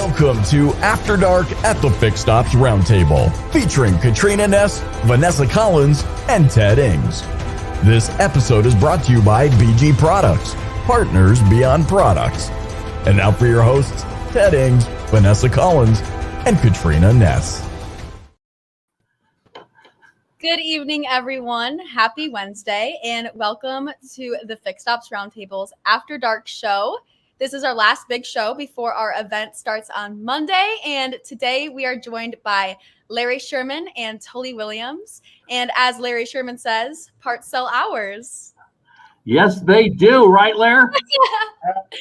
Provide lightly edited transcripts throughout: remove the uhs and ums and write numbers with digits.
Welcome to After Dark at the Fixed Ops Roundtable, featuring Katrina Ness, Vanessa Collins, and Ted Ings. This episode is brought to you by BG Products, partners beyond products. And now for your hosts, Ted Ings, Vanessa Collins, and Katrina Ness. Good evening, everyone. Happy Wednesday, and welcome to the Fixed Ops Roundtable's After Dark show. This is our last big show before our event starts on Monday, and today we are joined by Larry Sherman and Tully Williams. And as Larry Sherman says, parts sell hours. Yes, they do, right, Larry?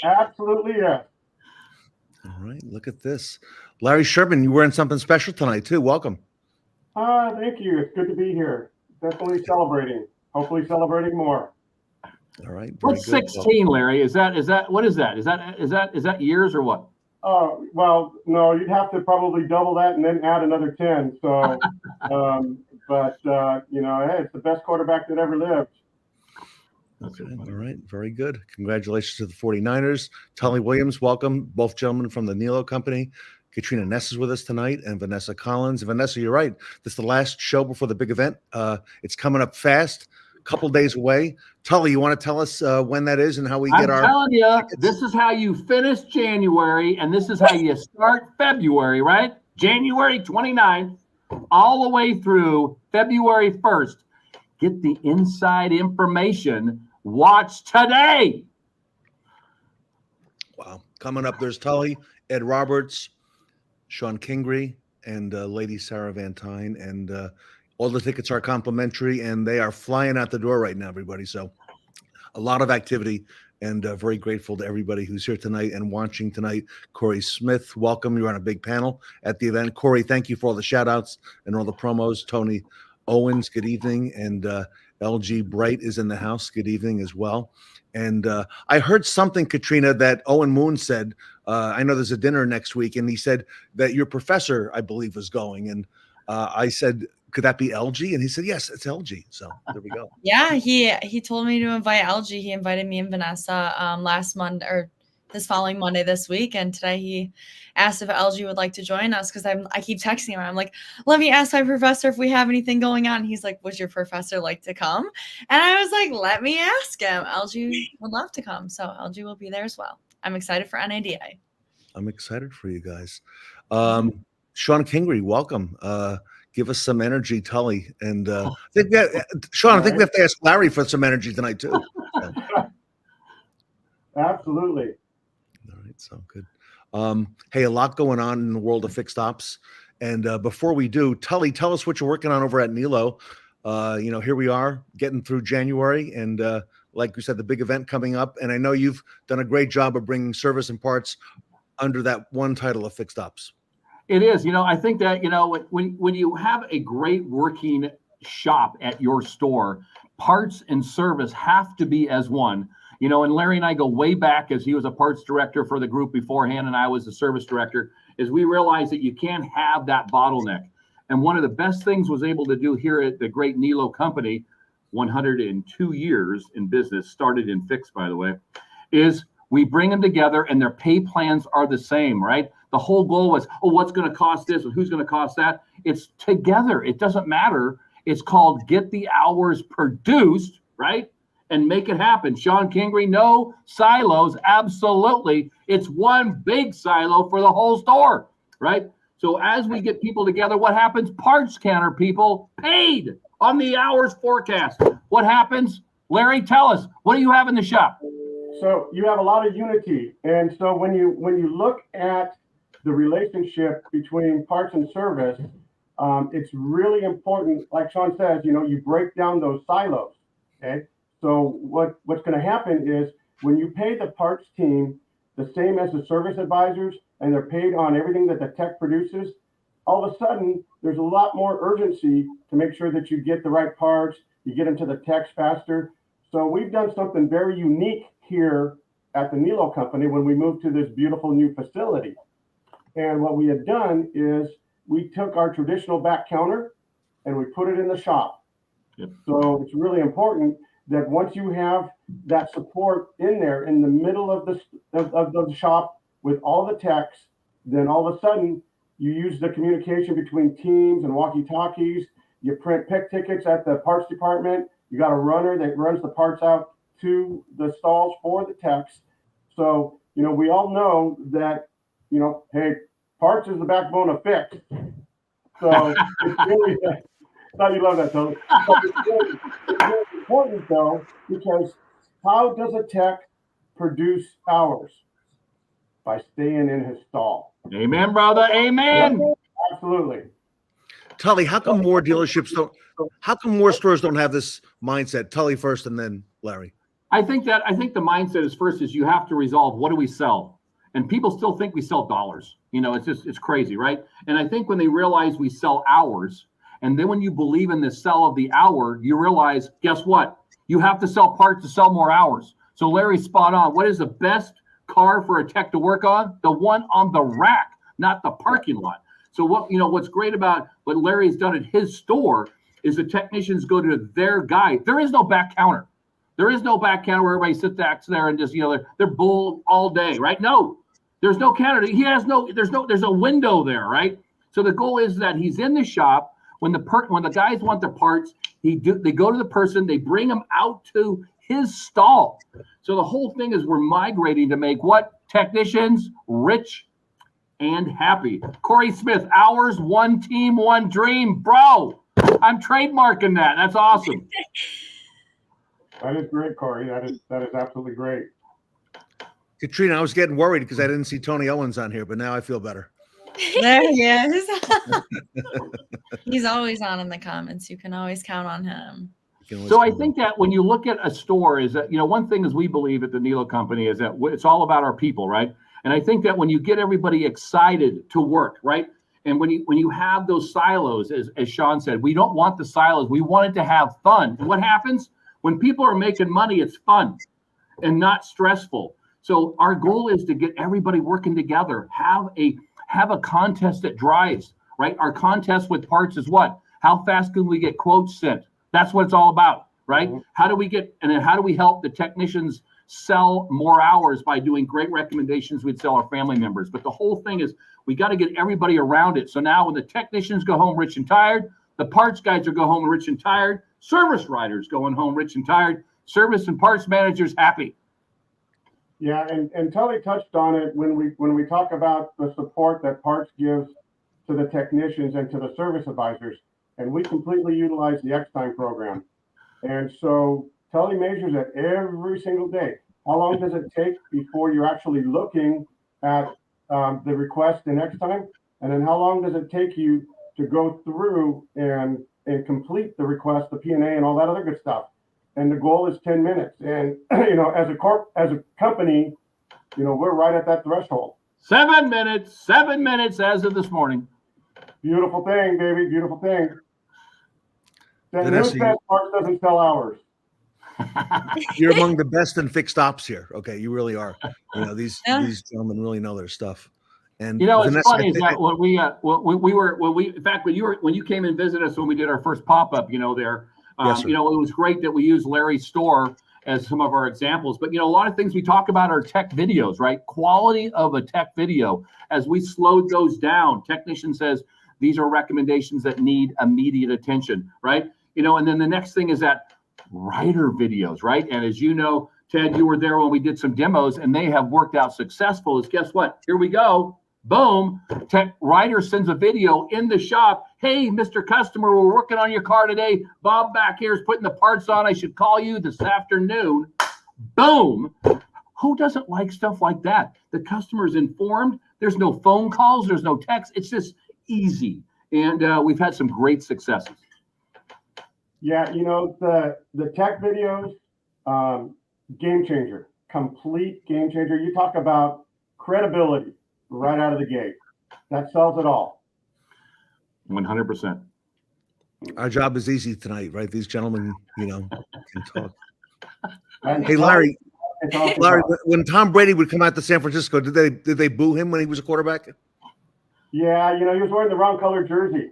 Absolutely, yeah. All right, look at this. Larry Sherman, you're wearing something special tonight, too. Welcome. Thank you. It's good to be here. Definitely celebrating. Hopefully celebrating more. All right. What's 16, Larry? Is that what is that? Is that years or what? Well, no, you'd have to probably double that and then add another 10. So, hey, it's the best quarterback that ever lived. Okay. All right. Very good. Congratulations to the 49ers. Tully Williams, welcome. Both gentlemen from the Niello Company. Katrina Ness is with us tonight, and Vanessa Collins. Vanessa, you're right. This is the last show before the big event. It's coming up fast. Couple days away. Tully, you want to tell us when that is and how we get our... I'm telling you, this is how you finish January, and this is how you start February, right? January 29th, all the way through February 1st. Get the inside information. Watch today. Wow. Coming up, there's Tully, Ed Roberts, Shawn Kingery, and Lady Sarah Van Tyne, and all the tickets are complimentary, and they are flying out the door right now, everybody. So a lot of activity, and very grateful to everybody who's here tonight and watching tonight. Corey Smith, welcome. You're on a big panel at the event. Corey, thank you for all the shout-outs and all the promos. Tony Owens, good evening. And LG Bright is in the house. Good evening as well. And I heard something, Katrina, that Owen Moon said. I know there's a dinner next week, and he said that your professor, I believe, was going. And I said, could that be LG? And he said, yes, it's LG. So there we go. Yeah, he told me to invite LG. He invited me and Vanessa last Monday or this following Monday this week. And today he asked if LG would like to join us because I keep texting him. I'm like, let me ask my professor if we have anything going on. He's like, would your professor like to come? And I was like, let me ask him. LG would love to come. So LG will be there as well. I'm excited for NADA. I'm excited for you guys. Shawn Kingery, welcome. Give us some energy, Tully. And Shawn, I think we have to ask Larry for some energy tonight, too. Absolutely. All right, sound good. Hey, a lot going on in the world of fixed ops. And before we do, Tully, tell us what you're working on over at Niello. Here we are getting through January. And like you said, the big event coming up. And I know you've done a great job of bringing service and parts under that one title of fixed ops. It is. I think that, when you have a great working shop at your store, parts and service have to be as one. And Larry and I go way back as he was a parts director for the group beforehand and I was the service director, is we realized that you can't have that bottleneck. And one of the best things was able to do here at the great Niello Company, 102 years in business, started in fix, by the way, is we bring them together and their pay plans are the same, right? The whole goal was, what's going to cost this and who's going to cost that? It's together. It doesn't matter. It's called get the hours produced, right? And make it happen. Shawn Kingery, no silos. Absolutely. It's one big silo for the whole store, right? So as we get people together, what happens? Parts counter people paid on the hours forecast. What happens? Larry, tell us. What do you have in the shop? So you have a lot of unity. And so when you look at the relationship between parts and service, it's really important, like Shawn says, you break down those silos, okay? So what's going to happen is when you pay the parts team the same as the service advisors, and they're paid on everything that the tech produces, all of a sudden, there's a lot more urgency to make sure that you get the right parts, you get them to the techs faster. So we've done something very unique here at the Niello Company when we moved to this beautiful new facility. And what we had done is we took our traditional back counter and we put it in the shop. Yep. So it's really important that once you have that support in there in the middle of the shop with all the techs, then all of a sudden you use the communication between teams and walkie-talkies. You print pick tickets at the parts department. You got a runner that runs the parts out to the stalls for the techs. So, we all know that, hey, parts is the backbone of fix. So it's really, thought you love that, Tully. It's really important though, because how does a tech produce hours? By staying in his stall. Amen, brother. Amen. Absolutely. Tully, how come more stores don't have this mindset? Tully first and then Larry. I think the mindset is first is you have to resolve what do we sell? And people still think we sell dollars. It's crazy, right? And I think when they realize we sell hours, and then when you believe in the sell of the hour, you realize, guess what? You have to sell parts to sell more hours. So Larry's spot on. What is the best car for a tech to work on? The one on the rack, not the parking lot. So what's great about what Larry's done at his store is the technicians go to their guy. There is no back counter. There is no back counter where everybody sits there and just, they're bull all day, right? No, there's no counter. There's a window there, right? So the goal is that he's in the shop. When the guys want their parts, they go to the person, they bring them out to his stall. So the whole thing is we're migrating to make what? Technicians rich and happy. Corey Smith, hours, one team, one dream. Bro, I'm trademarking that. That's awesome. That is great, Corey. That is absolutely great. Katrina, I was getting worried because I didn't see Tony Owens on here, but now I feel better. There he is. He's always on in the comments. You can always count on him. So I think that when you look at a store is that, one thing is we believe at the Niello Company is that it's all about our people, right? And I think that when you get everybody excited to work, right? And when you have those silos, as Shawn said, we don't want the silos. We want it to have fun. And what happens? When people are making money, it's fun and not stressful. So our goal is to get everybody working together, have a contest that drives, right? Our contest with parts is what? How fast can we get quotes sent? That's what it's all about, right? Mm-hmm. How do we help the technicians sell more hours by doing great recommendations we'd sell our family members? But the whole thing is we got to get everybody around it. So now when the technicians go home rich and tired, the parts guys are go home rich and tired, service riders going home rich and tired, service and parts managers happy. Yeah, and Tully touched on it when we talk about the support that parts gives to the technicians and to the service advisors. And we completely utilize the X-Time program. And so Tully measures it every single day. How long does it take before you're actually looking at the request in X-Time? And then how long does it take you to go through and complete the request, the P&A and all that other good stuff? And the goal is 10 minutes. And, as a company, we're right at that threshold. 7 minutes as of this morning. Beautiful thing, baby. Beautiful thing. Vanessa, who says parts doesn't sell hours? You're among the best in fixed ops here. Okay, you really are. These gentlemen really know their stuff. And it's Vanessa, funny is that when you came and visited us when we did our first pop-up, there, yes, it was great that we used Larry's store as some of our examples. But a lot of things we talk about are tech videos, right? Quality of a tech video. As we slowed those down, technician says these are recommendations that need immediate attention, right? And then the next thing is that writer videos, right? And as you know, Ted, you were there when we did some demos and they have worked out successful. Is guess what? Here we go. Boom. Tech writer sends a video in the shop. Hey, Mr. Customer, we're working on your car today. Bob back here is putting the parts on. I should call you this afternoon. Boom. Who doesn't like stuff like that? The customer is informed. There's no phone calls. There's no text. It's just easy. And we've had some great successes. Yeah, the tech videos, game changer, complete game changer. You talk about credibility right out of the gate. That sells it all. 100%. Our job is easy tonight, right? These gentlemen, can talk. Hey, Larry, when Tom Brady would come out to San Francisco, did they boo him when he was a quarterback? Yeah, he was wearing the wrong color jersey.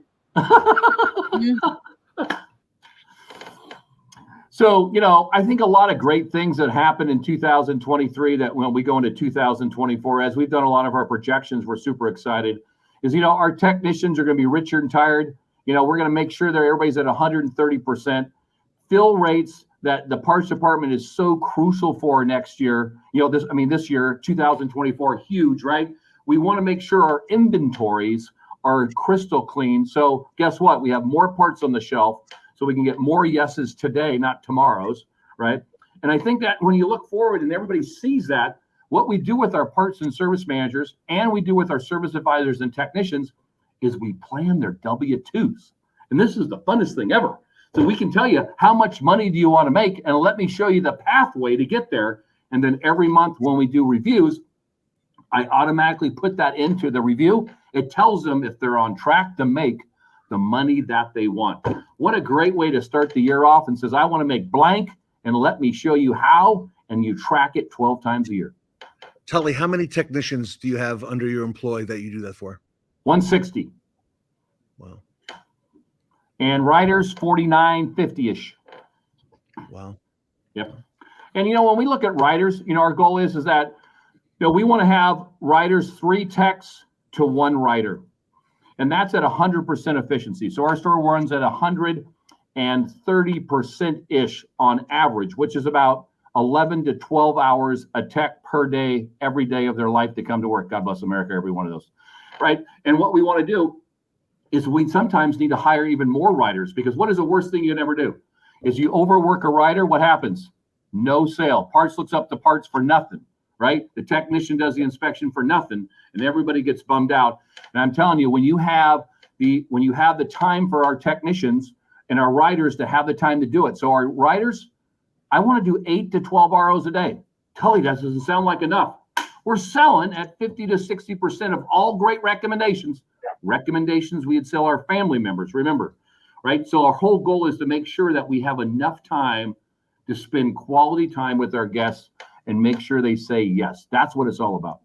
So, I think a lot of great things that happened in 2023 that when we go into 2024, as we've done a lot of our projections, we're super excited, is, our technicians are going to be richer and tired. We're going to make sure that everybody's at 130%. Fill rates that the parts department is so crucial for next year. This year, 2024, huge, right? We want to make sure our inventories are crystal clean. So guess what? We have more parts on the shelf so we can get more yeses today, not tomorrow's, right? And I think that when you look forward and everybody sees that, what we do with our parts and service managers and we do with our service advisors and technicians is we plan their W-2s. And this is the funnest thing ever. So we can tell you how much money do you want to make, and let me show you the pathway to get there. And then every month when we do reviews, I automatically put that into the review. It tells them if they're on track to make the money that they want. What a great way to start the year off, and says, I want to make blank, and let me show you how, and you track it 12 times a year. Tully, how many technicians do you have under your employ that you do that for? 160. Wow. And riders, 49, 50-ish. Wow. Yep. And, when we look at riders, our goal is that, we want to have riders 3 techs to 1 rider. And that's at 100% efficiency. So our store runs at 130%-ish on average, which is about 11 to 12 hours a tech per day, every day of their life to come to work. God bless America, every one of those. Right. And what we want to do is we sometimes need to hire even more riders, because what is the worst thing you can ever do? Is you overwork a rider, what happens? No sale. Parts looks up the parts for nothing, right? The technician does the inspection for nothing, and everybody gets bummed out. And I'm telling you, when you have the time for our technicians and our riders to have the time to do it. So our riders, I want to do 8 to 12 ROs a day. Tully, that doesn't sound like enough. We're selling at 50 to 60% of all great recommendations. Recommendations we'd sell our family members, remember, right? So our whole goal is to make sure that we have enough time to spend quality time with our guests and make sure they say yes. That's what it's all about.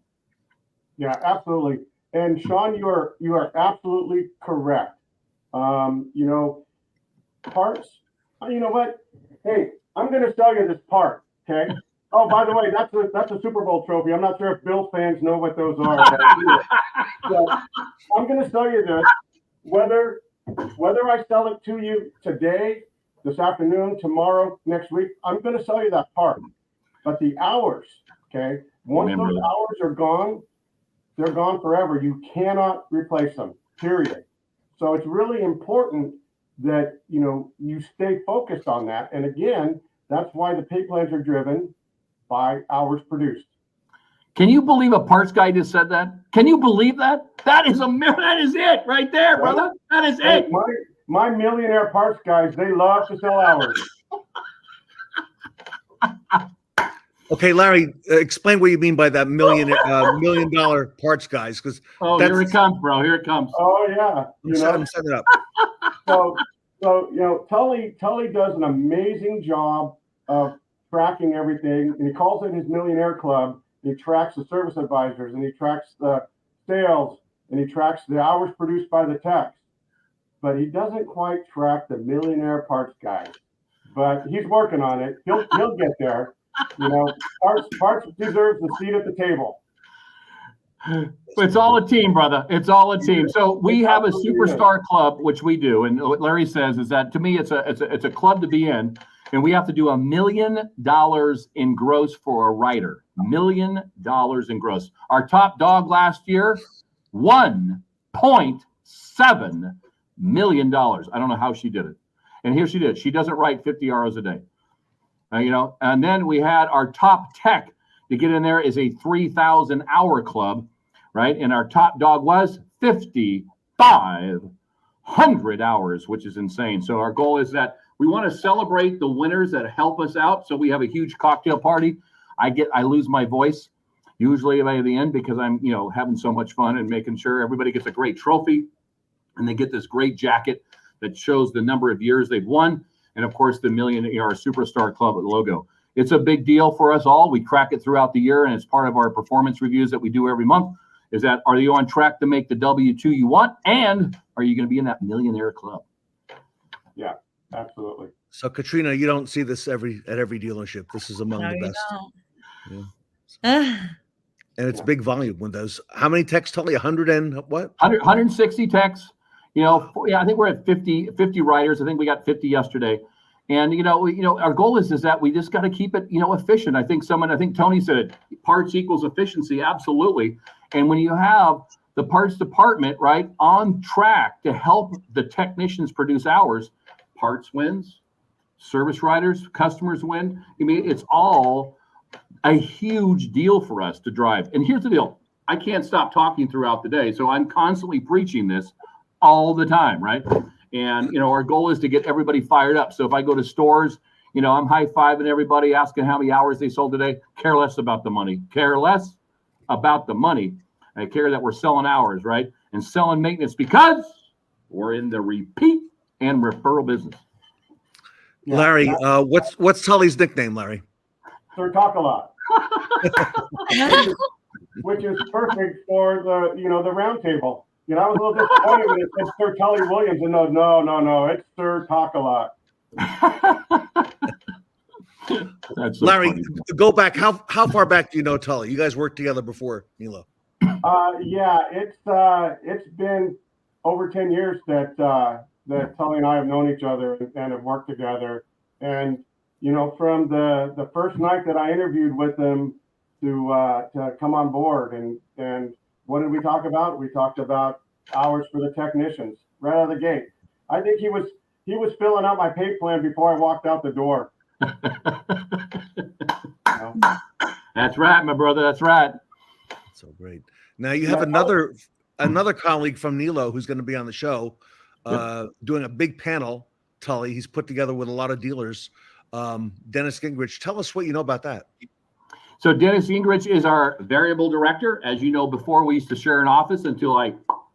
Yeah, absolutely. And Shawn, you are absolutely correct. Parts, you know what? Hey, I'm going to sell you this part, okay? Oh, by the way, that's a Super Bowl trophy. I'm not sure if Bills fans know what those are. So I'm going to sell you this, whether I sell it to you today, this afternoon, tomorrow, next week, I'm going to sell you that part. But the hours, okay, once those hours are gone, they're gone forever. You cannot replace them, period. So it's really important that, you stay focused on that. And again, that's why the pay plans are driven by hours produced. Can you believe a parts guy just said that? Can you believe that? That is it right there, brother. That is it. My millionaire parts guys, they love to sell hours. Okay, Larry, explain what you mean by that $1 million parts guys, because here it comes, bro. Here it comes. Oh yeah, set it up. So Tully does an amazing job of tracking everything, and he calls it his Millionaire Club. He tracks the service advisors, and he tracks the sales, and he tracks the hours produced by the techs. But he doesn't quite track the millionaire parts guys. But he's working on it. He'll get there. Parts deserves a seat at the table. It's all a team, brother. It's all a team. So we have a superstar club, which we do, and what Larry says is that to me, it's a club to be in, and we have to do $1 million in gross for a rider. $1 million in gross. Our top dog last year, $1.7 million. I don't know how she did it, and here she did. She doesn't write 50 hours a day. And then we had our top tech to get in there is a 3,000-hour club, right? And our top dog was 5,500 hours, which is insane. So our goal is that we want to celebrate the winners that help us out. So we have a huge cocktail party. I lose my voice usually by the end because I'm, having so much fun and making sure everybody gets a great trophy, and they get this great jacket that shows the number of years they've won. And of course, the Millionaire Superstar Club logo. It's a big deal for us all. We track it throughout the year, and it's part of our performance reviews that we do every month. Is that, are you on track to make the W-2 you want? And are you going to be in that Millionaire Club? Yeah, Absolutely. So Katrina, you don't see this at every dealership. This is among No, the you best. don't. Yeah. And it's big volume with those. How many techs, Tully? 100 and what? 160 techs. I think we're at 50 riders. I think we got 50 yesterday. And our goal is that we just got to keep it efficient. I think Tony said it, parts equals efficiency. Absolutely. And when you have the parts department right on track to help the technicians produce hours, parts wins, service riders, customers win. I mean, it's all a huge deal for us to drive. And here's the deal. I can't stop talking throughout the day. So I'm constantly preaching this all the time, right? And, our goal is to get everybody fired up. So if I go to stores, I'm high-fiving everybody, asking how many hours they sold today. Care less about the money. Care less about the money. I care that we're selling hours, right? And selling maintenance because we're in the repeat and referral business. Yeah, Larry, what's Tully's nickname, Larry? Sir Talk a Lot. Which is perfect for the round table. I was a little disappointed when it said Sir Tully Williams, and no, it's Sir Talk a Lot. That's so Larry, funny. go back. How far back do you know Tully? You guys worked together before, Niello. Yeah, it's been over 10 years that Tully and I have known each other and have worked together. And from the first night that I interviewed with him to come on board, and what did we talk about? We talked about hours for the technicians right out of the gate. I think he was filling out my pay plan before I walked out the door. That's right, my brother. That's right. So great. Now you have another colleague from Niello who's going to be on the show, doing a big panel. Tully, he's put together with a lot of dealers. Dennis Gingrich, tell us what you know about that. So Dennis Gingrich is our variable director. As you know, before we used to share an office until I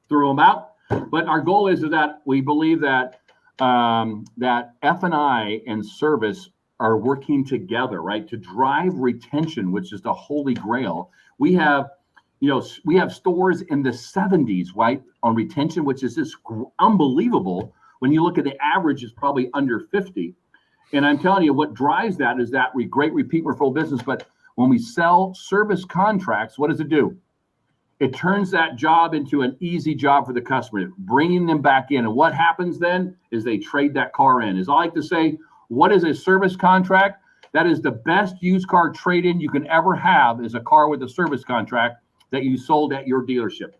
threw him out. But our goal is that we believe that that F&I and service are working together, right, to drive retention, which is the holy grail. We have stores in the 70s, right, on retention, which is just unbelievable. When you look at the average, it's probably under 50. And I'm telling you, what drives that is that great repeat referral business. But when we sell service contracts, what does it do? It turns that job into an easy job for the customer, bringing them back in. And what happens then is they trade that car in. As I like to say, what is a service contract? That is the best used car trade-in you can ever have, is a car with a service contract that you sold at your dealership.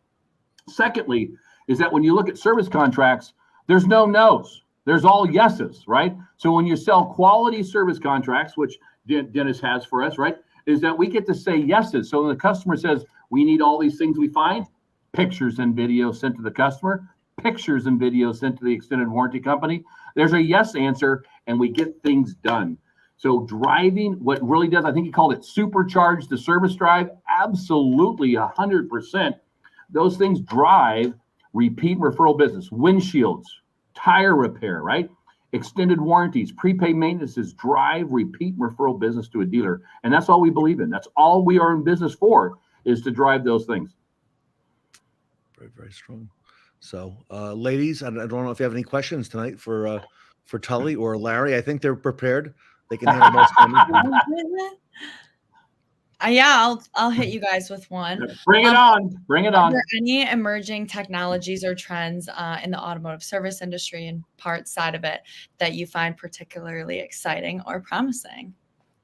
Secondly, is that when you look at service contracts, there's no no's. There's all yeses, right? So when you sell quality service contracts, which Dennis has for us, right, is that we get to say yeses. So when the customer says, we need all these things we find, pictures and videos sent to the customer, pictures and videos sent to the extended warranty company, there's a yes answer, and we get things done. So driving, what really does, I think he called it supercharge the service drive, absolutely 100%. Those things drive repeat referral business, windshields, tire repair, right? Extended warranties, prepaid maintenances drive repeat referral business to a dealer. And that's all we believe in. That's all we are in business for, is to drive those things. Very, very strong. So, ladies, I don't know if you have any questions tonight for Tully or Larry. I think they're prepared. They can handle most of them. Yeah, I'll hit you guys with one. Bring it on. Bring it on. Are there any emerging technologies or trends in the automotive service industry and parts side of it that you find particularly exciting or promising?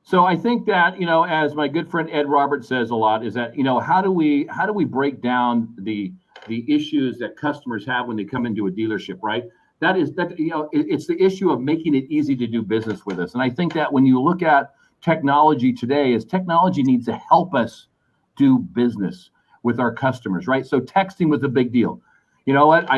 So I think that, as my good friend Ed Roberts says a lot, is that, how do we break down the issues that customers have when they come into a dealership, right? It's the issue of making it easy to do business with us. And I think that when you look at technology today, is technology needs to help us do business with our customers, right? So texting was a big deal. You know what?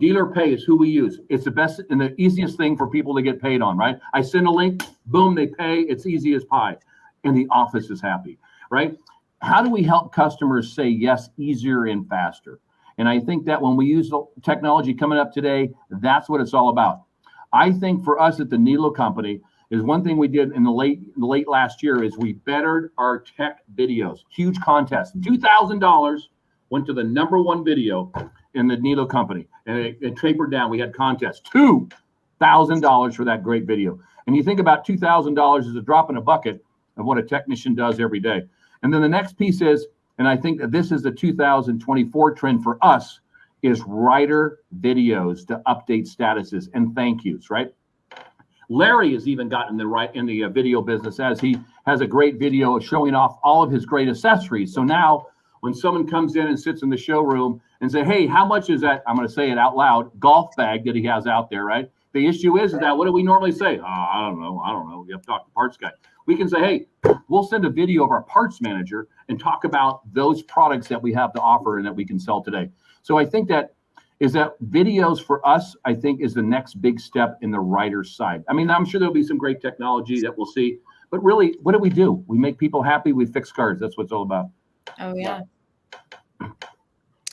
Dealer pay is who we use. It's the best and the easiest thing for people to get paid on, right? I send a link, boom, they pay. It's easy as pie. And the office is happy, right? How do we help customers say yes easier and faster? And I think that when we use the technology coming up today, that's what it's all about. I think for us at the Niello Company, is one thing we did in the late last year is we bettered our tech videos. Huge contest. $2,000 went to the number one video in the Niello Company. And it tapered down. We had contests. 2 $2,000 for that great video. And you think about $2,000 as a drop in a bucket of what a technician does every day. And then the next piece is, and I think that this is the 2024 trend for us, is writer videos to update statuses and thank yous, right? Larry has even gotten in the video business, as he has a great video showing off all of his great accessories. So now when someone comes in and sits in the showroom and say, hey, how much is that? I'm going to say it out loud, golf bag that he has out there, right? The issue is that what do we normally say? Oh, I don't know. You have to talk to the parts guy. We can say, hey, we'll send a video of our parts manager and talk about those products that we have to offer and that we can sell today. So I think that videos for us, I think, is the next big step in the writer's side. I mean, I'm sure there'll be some great technology that we'll see, but really, what do? We make people happy. We fix cars. That's what it's all about. Oh, yeah.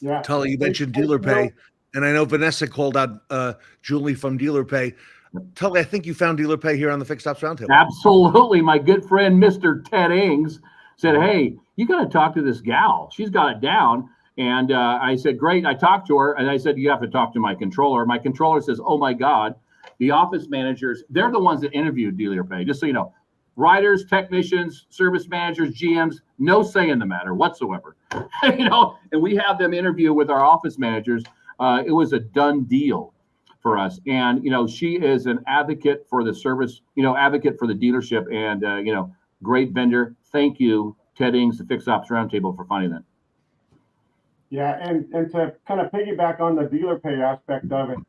Yeah. Tully, you mentioned dealer pay, and I know Vanessa called out Julie from dealer pay. Tully, I think you found dealer pay here on the Fixed Ops Roundtable. Absolutely. My good friend, Mr. Ted Ings, said, hey, you got to talk to this gal. She's got it down. And I said, great. I talked to her, and I said, you have to talk to my controller. My controller says, oh, my God, the office managers, they're the ones that interviewed dealer pay, just so you know. Writers, technicians, service managers, GMs, no say in the matter whatsoever. And we have them interview with our office managers. It was a done deal for us. And, she is an advocate for the service, advocate for the dealership, and, great vendor. Thank you, Ted Ings, the Fixed Ops Roundtable, for finding that. Yeah, and to kind of piggyback on the dealer pay aspect of it.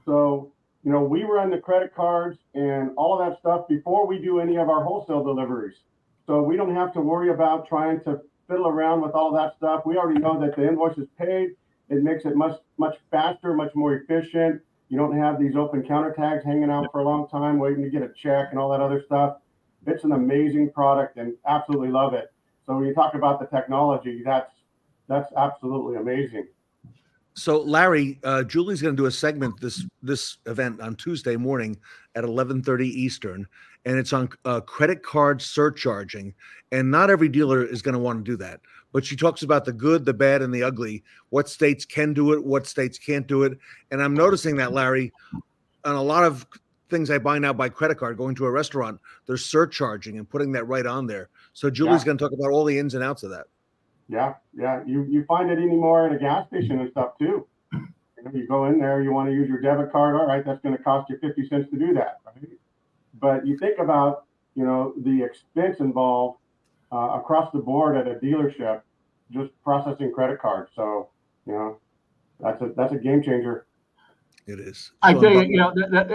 So, we run the credit cards and all of that stuff before we do any of our wholesale deliveries. So we don't have to worry about trying to fiddle around with all that stuff. We already know that the invoice is paid. It makes it much faster, much more efficient. You don't have these open counter tags hanging out for a long time waiting to get a check and all that other stuff. It's an amazing product and absolutely love it. So when you talk about the technology, that's absolutely amazing. So Larry, Julie's going to do a segment this event on Tuesday morning at 11:30 Eastern, and it's on credit card surcharging. And not every dealer is going to want to do that, but she talks about the good, the bad, and the ugly. What states can do it, what states can't do it. And I'm noticing that, Larry, on a lot of things I buy now by credit card, going to a restaurant, they're surcharging and putting that right on there. So Julie's going to talk about all the ins and outs of that. Yeah. You find it anymore at a gas station and stuff too. You go in there, you want to use your debit card. All right, that's going to cost you 50 cents to do that. Right? But you think about, the expense involved across the board at a dealership, just processing credit cards. So, that's a game changer. It is. I tell you,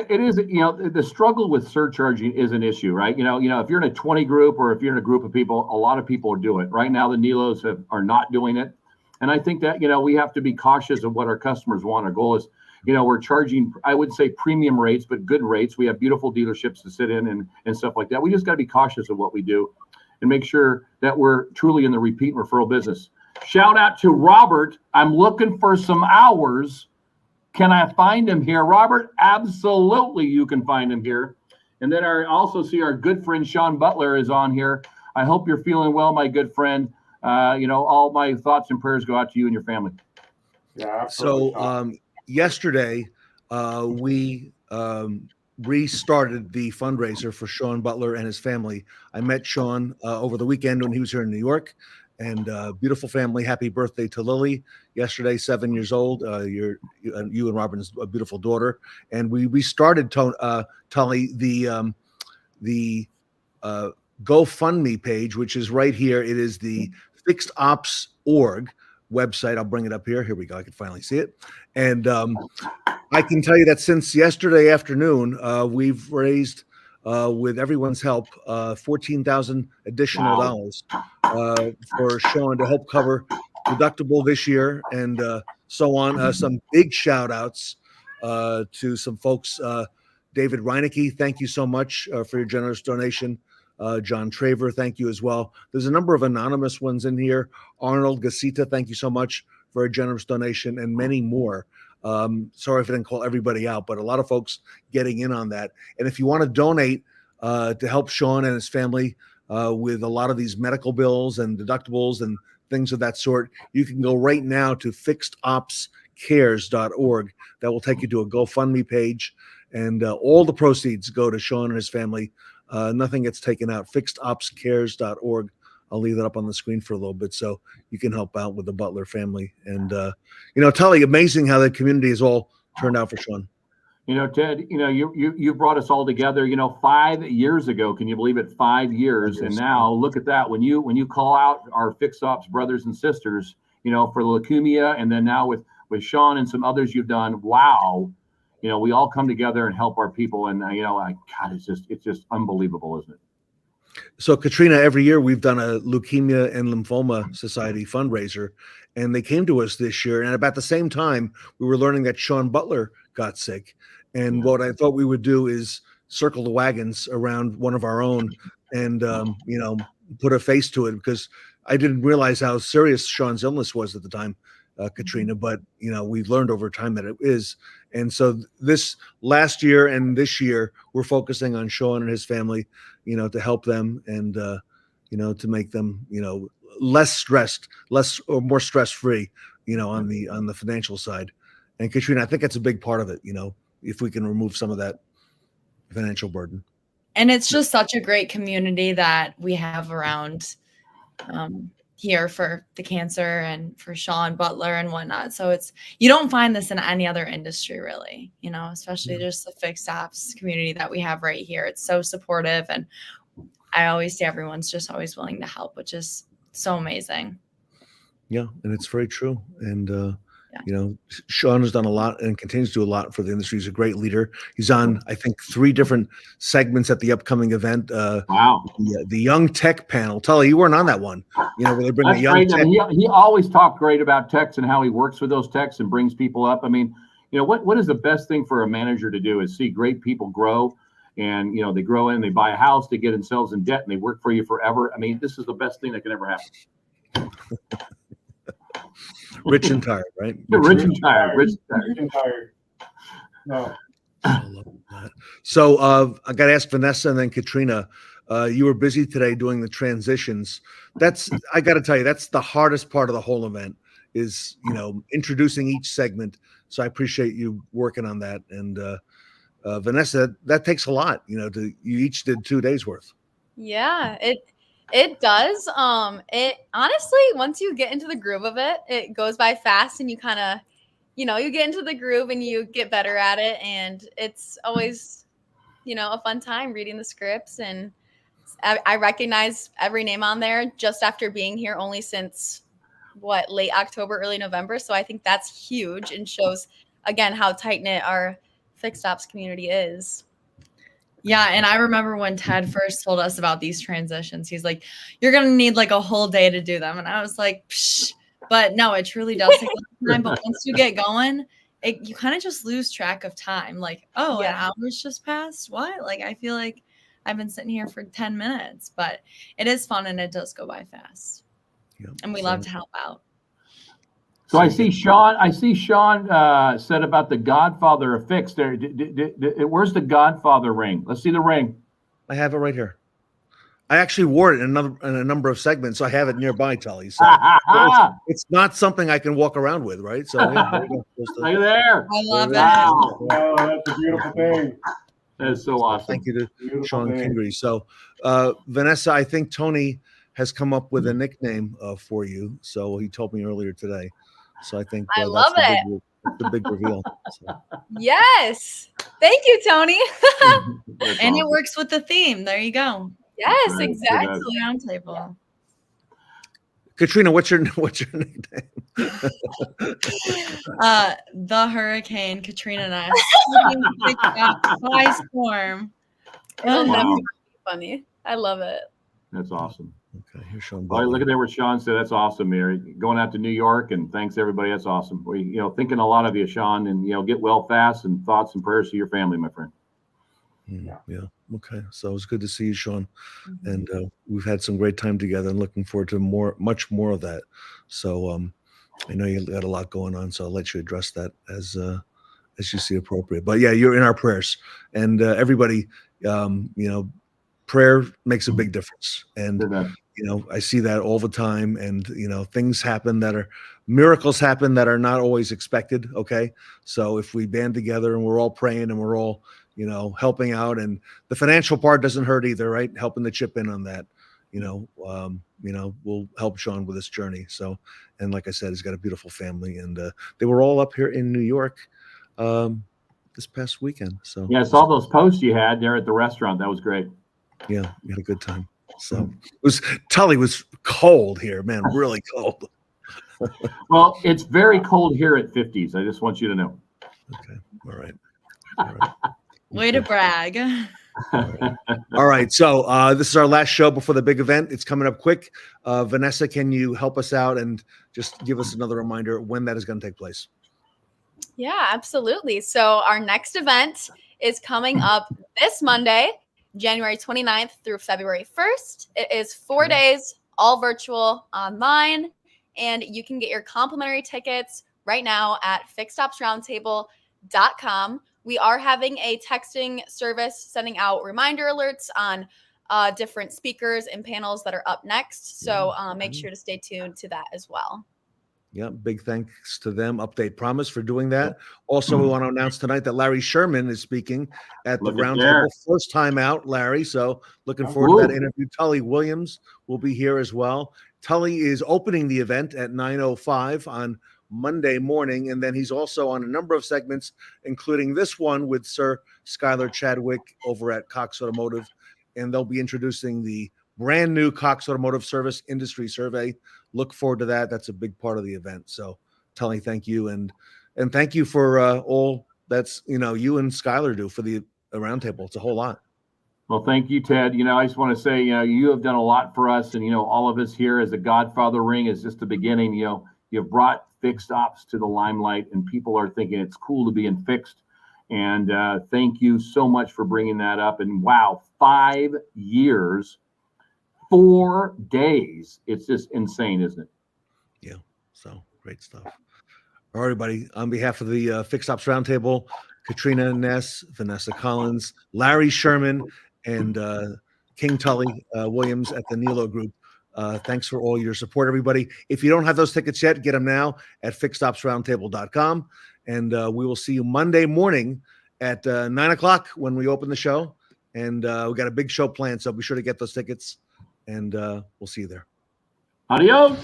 it is, the struggle with surcharging is an issue, right? If you're in a 20 group or if you're in a group of people, a lot of people do it. Right now, the Niellos are not doing it. And I think that, we have to be cautious of what our customers want. Our goal is, we're charging, I would say premium rates, but good rates. We have beautiful dealerships to sit in and stuff like that. We just got to be cautious of what we do and make sure that we're truly in the repeat referral business. Shout out to Robert. I'm looking for some hours. Can I find him here, Robert? Absolutely, you can find him here. And then I also see our good friend Shawn Butler is on here. I hope you're feeling well, my good friend. All my thoughts and prayers go out to you and your family. Yeah. Absolutely. So yesterday, we restarted the fundraiser for Shawn Butler and his family. I met Shawn over the weekend when he was here in New York. And beautiful family. Happy birthday to Lily. Yesterday, 7 years old. You and Robin's a beautiful daughter. And we started, Tully, the GoFundMe page, which is right here. It is the fixedops.org website. I'll bring it up here. Here we go. I can finally see it. And I can tell you that since yesterday afternoon, we've raised, with everyone's help, $14,000 additional dollars for Shawn to help cover deductible this year and so on. Some big shout outs to some folks. David Reinecke, thank you so much for your generous donation. John Traver, thank you as well. There's a number of anonymous ones in here. Arnold Gasita, thank you so much for a generous donation, and many more. Sorry if I didn't call everybody out, but a lot of folks getting in on that. And if you want to donate to help Shawn and his family with a lot of these medical bills and deductibles and things of that sort, you can go right now to fixedopscares.org. That will take you to a GoFundMe page. and all the proceeds go to Shawn and his family. Nothing gets taken out. FixedOpsCares.org. I'll leave that up on the screen for a little bit so you can help out with the Butler family. And, Tully, amazing how the community has all turned out for Shawn. Ted, you brought us all together, 5 years ago. Can you believe it? 5 years. And now look at that. When you call out our Fixed Ops brothers and sisters, for leukemia, and then now with Shawn and some others you've done, wow. We all come together and help our people. And, God, it's just unbelievable, isn't it? So, Katrina, every year we've done a Leukemia and Lymphoma Society fundraiser, and they came to us this year. And about the same time, we were learning that Shawn Butler got sick. And what I thought we would do is circle the wagons around one of our own and, put a face to it, because I didn't realize how serious Shawn's illness was at the time, Katrina, but, we've learned over time that it is. And so this last year and this year, we're focusing on Shawn and his family, to help them and, to make them, less stressed, more stress-free, on the financial side. And Katrina, I think that's a big part of it, if we can remove some of that financial burden. And it's just such a great community that we have around here for the cancer and for Shawn Butler and whatnot. So you don't find this in any other industry, really, especially just the Fixed Ops community that we have right here. It's so supportive. And I always see everyone's just always willing to help, which is so amazing. Yeah. And it's very true. And, Shawn has done a lot and continues to do a lot for the industry. He's a great leader. He's on, I think, 3 different segments at the upcoming event. Wow. The Young Tech panel. Tully, you weren't on that one. Where they bring That's a young great. tech. I mean, he always talked great about techs and how he works with those techs and brings people up. I mean, what is the best thing for a manager to do is see great people grow, and, they grow in, they buy a house, they get themselves in debt, and they work for you forever. I mean, this is the best thing that can ever happen. Rich and tired, right? Rich and tired. No. I love that. So I got to ask Vanessa and then Katrina. You were busy today doing the transitions. I got to tell you, that's the hardest part of the whole event is, introducing each segment. So I appreciate you working on that. And Vanessa, that takes a lot, you each did 2 days worth. Yeah, it does. It honestly, once you get into the groove of it, it goes by fast, and you kind of, you get into the groove and you get better at it. And it's always, a fun time reading the scripts. And I recognize every name on there just after being here only since late October, early November. So I think that's huge and shows again how tight knit our Fixed Ops community is. Yeah. And I remember when Ted first told us about these transitions, he's like, you're going to need like a whole day to do them. And I was like, psh. But no, it truly does take a lot of time. But once you get going, you kind of just lose track of time. Like, an hour's just passed. What? Like, I feel like I've been sitting here for 10 minutes, but it is fun and it does go by fast. Yeah, and we love to help out. So I see Shawn said about the Godfather of Fixed. There, where's the Godfather ring? Let's see the ring. I have it right here. I actually wore it in a number of segments, so I have it nearby, Tully. So it's not something I can walk around with, right? So there you go. Look there. I love it. Oh, that's a beautiful thing. That is so awesome. Thank you to Shawn Kingery. So Vanessa, I think Tony has come up with a nickname for you. So he told me earlier today. So I think I love it. The big reveal. So. Yes. Thank you, Tony. And it works with the theme. There you go. Yes, exactly. Round table. Katrina, what's your nickname? The Hurricane, Katrina Ness. By storm. It'll never be funny. I love it. That's awesome. Okay, here's Shawn. Well, look at there what Shawn said. That's awesome, Mary. Going out to New York, and thanks everybody. That's awesome. We, thinking a lot of you, Shawn, and get well fast, and thoughts and prayers to your family, my friend. Yeah. Okay. So it was good to see you, Shawn, and we've had some great time together, and looking forward to much more of that. So I know you got a lot going on, so I'll let you address that as you see appropriate. But yeah, you're in our prayers, and everybody, prayer makes a big difference, and I see that all the time, and miracles happen that are not always expected. Okay, so if we band together and we're all praying and we're all helping out, and the financial part doesn't hurt either, right? Helping to chip in on that, will help Shawn with this journey. So, and like I said, he's got a beautiful family, and they were all up here in New York this past weekend. So yeah, I saw those posts you had there at the restaurant. That was great. Yeah, we had a good time. So Tully was cold here, man, really cold. Well, it's very cold here at 50s. I just want you to know. Okay, all right. Way to brag. All right. So this is our last show before the big event. It's coming up quick. Vanessa, can you help us out and just give us another reminder when that is going to take place? Yeah, absolutely. So our next event is coming up this Monday, January 29th through February 1st. It is 4 days, all virtual, online, and you can get your complimentary tickets right now at fixedopsroundtable.com. We are having a texting service sending out reminder alerts on different speakers and panels that are up next. So make sure to stay tuned to that as well. Yeah, big thanks to them, Update Promise, for doing that. Also, we want to announce tonight that Larry Sherman is speaking at the roundtable. First time out, Larry. So looking forward to that interview. Tully Williams will be here as well. Tully is opening the event at 9:05 on Monday morning, and then he's also on a number of segments, including this one with Sir Skylar Chadwick over at Cox Automotive, and they'll be introducing the brand new Cox Automotive Service Industry Survey. Look forward to that. That's a big part of the event. So, Tully, thank you, and thank you for all that's you and Skylar do for the roundtable. It's a whole lot. Well, thank you, Ted. I just want to say, you have done a lot for us, and all of us here as the Godfather Ring is just the beginning. You've brought fixed ops to the limelight, and people are thinking it's cool to be in fixed. And thank you so much for bringing that up. And wow, 5 years, 4 days. It's just insane, isn't it? Yeah. So great stuff. All right, everybody. On behalf of the Fixed Ops Roundtable, Katrina Ness, Vanessa Collins, Larry Sherman, and King Tully Williams at the Niello Group. Thanks for all your support, everybody. If you don't have those tickets yet, get them now at fixedopsroundtable.com. And we will see you Monday morning at 9 o'clock when we open the show. And we got a big show planned, so be sure to get those tickets. And we'll see you there. Adios.